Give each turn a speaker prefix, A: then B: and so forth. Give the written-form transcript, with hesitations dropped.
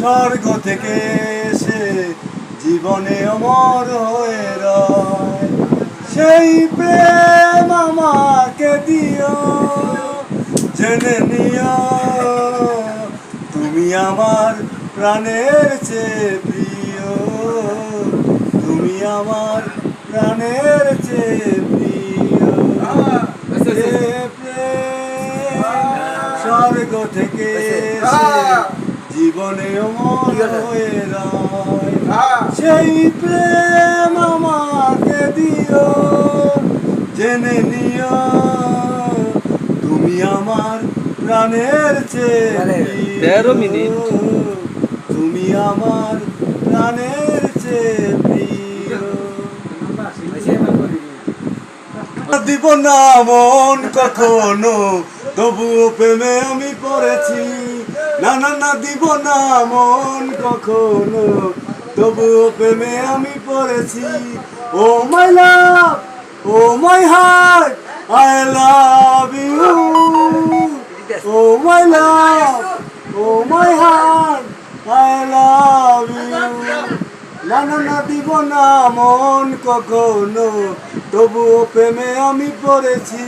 A: স্বর্গ থেকে এসে জীবনে অমর হয়ে রয়, সেই প্রেম আমাকে দিও, জেনে নিও তুমি আমার প্রাণের চেয়ে প্রিয়, তুমি আমার প্রাণের চেয়ে প্রিয়। যে প্রেম স্বর্গ থেকে এসে জীবনে অমর হয়ে রয়, সেই প্রেম আমাকে দিও, জেনে নিও তুমি আমার প্রাণের চেয়ে
B: 13 মিনিট।
A: তুমি আমার প্রাণের চেয়ে প্রিয়। দিব না মন কখনো, তবুও প্রেমে আমি পড়েছি। না না না, দিব না মন কখনো, তবুও প্রেমে আমি পড়েছি। Oh my love, oh my heart, I love you. Oh my love, oh my heart, I love you. না না না, দিব না মন কখনো, তবুও প্রেমে আমি পড়েছি।